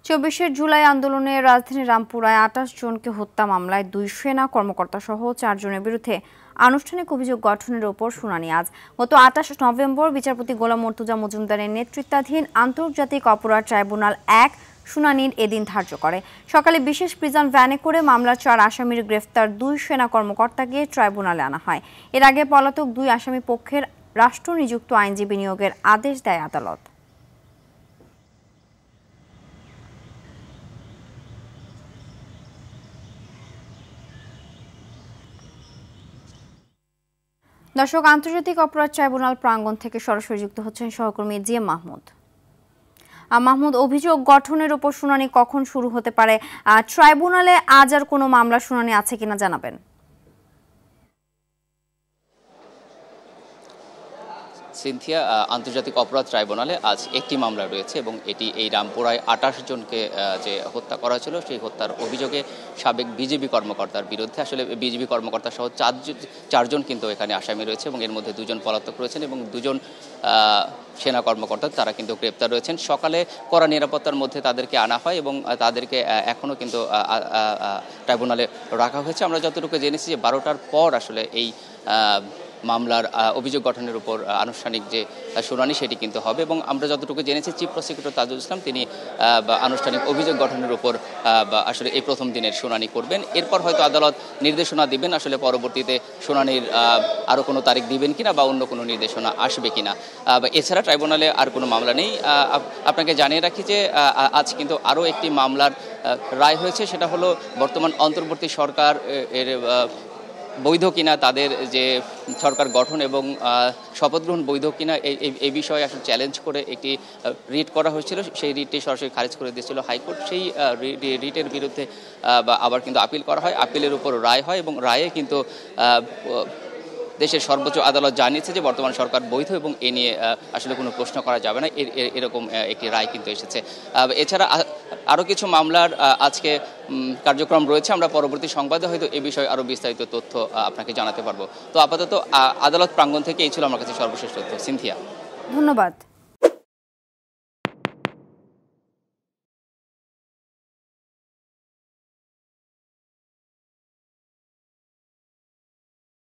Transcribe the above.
২৪শে জুলাই আন্দোলনে রাজধানীর রামপুরায় ২৮ জনকে হত্যা মামলায় ২ সেনা কর্মকর্তা সহ ৪ জনের বিরুদ্ধে আনুষ্ঠানিক অভিযোগ গঠনের ওপর শুনানি আজ। গত ২৮ নভেম্বর বিচারপতি গোলাম মর্তুজা মজুমদারের নেতৃত্বাধীন আন্তর্জাতিক অপরাধ ট্রাইব্যুনাল ১ শুনানির এদিন ধার্য করে। সকালে বিশেষ প্রিজন ভ্যানে করে মামলার ৪ আসামির গ্রেফতার ২ সেনা কর্মকর্তাকে ট্রাইব্যুনালে আনা হয়। এর আগে পলাতক ২ আসামি পক্ষের রাষ্ট্র নিযুক্ত আইনজীবী নিয়োগের আদেশ দেয় আদালত। দর্শক, আন্তর্জাতিক অপরাধ ট্রাইব্যুনাল প্রাঙ্গণ থেকে সরাসরি যুক্ত হচ্ছেন সহকর্মী জিএম মাহমুদ। মাহমুদ, অভিযোগ গঠনের উপর শুনানি কখন শুরু হতে পারে? ট্রাইব্যুনালে আজ আর কোনো মামলার শুনানি আছে কিনা জানাবেন। সিনথিয়া, আন্তর্জাতিক অপরাধ ট্রাইব্যুনালে আজ একটি মামলা রয়েছে এবং এটি এই রামপুরায় ২৮ জনকে যে হত্যা করা ছিল সেই হত্যার অভিযোগে সাবেক বিজেপি কর্মকর্তার বিরুদ্ধে আসলে বিজেপি কর্মকর্তা সহ ৪ জন কিন্তু এখানে আসামি রয়েছে এবং এর মধ্যে ২ জন পলাতক রয়েছেন এবং ২ জন সেনা কর্মকর্তা তারা কিন্তু গ্রেপ্তার রয়েছেন। সকালে কড়া নিরাপত্তার মধ্যে তাদেরকে আনা হয় এবং তাদেরকে এখনও কিন্তু ট্রাইব্যুনালে রাখা হয়েছে। আমরা যতটুকু জেনেছি যে ১২টার পর আসলে এই মামলার অভিযোগ গঠনের উপর আনুষ্ঠানিক যে শুনানি সেটি কিন্তু হবে এবং আমরা যতটুকু জেনেছি চিফ প্রসিকিউটর তাজুল ইসলাম তিনি আনুষ্ঠানিক অভিযোগ গঠনের উপর আসলে এই প্রথম দিনের শুনানি করবেন। এরপর হয়তো আদালত নির্দেশনা দিবেন আসলে পরবর্তীতে শুনানির আরও কোনো তারিখ দিবেন কিনা বা অন্য কোনো নির্দেশনা আসবে কিনা। এছাড়া ট্রাইব্যুনালে আর কোনো মামলা নেই। আপনাকে জানিয়ে রাখি যে আজ কিন্তু আরও একটি মামলার রায় হয়েছে, সেটা হলো বর্তমান অন্তর্বর্তী সরকার এর বৈধ কিনা, তাদের যে সরকার গঠন এবং শপথ গ্রহণ বৈধ কিনা এই বিষয়ে আসলে চ্যালেঞ্জ করে একটি রিট করা হয়েছিল। সেই রিটটি সরাসরি খারিজ করে দিয়েছিল হাইকোর্ট। সেই রিটের বিরুদ্ধে আবার কিন্তু আপিল করা হয়, আপিলের উপর রায় হয় এবং রায়ে কিন্তু দেশের সর্বোচ্চ আদালত জানিয়েছে যে বর্তমান সরকার বৈধ এবং এ নিয়ে আসলে কোনো প্রশ্ন করা যাবে না, এরকম একটি রায় কিন্তু এসেছে। এছাড়া আরও কিছু মামলার আজকে কার্যক্রম রয়েছে, আমরা পরবর্তী সংবাদে হয়তো এ বিষয়ে আরও বিস্তারিত তথ্য আপনাকে জানাতে পারবো। তো আপাতত আদালত প্রাঙ্গণ থেকে এই ছিল আমার কাছে সর্বশেষ তথ্য। সিনথিয়া, ধন্যবাদ।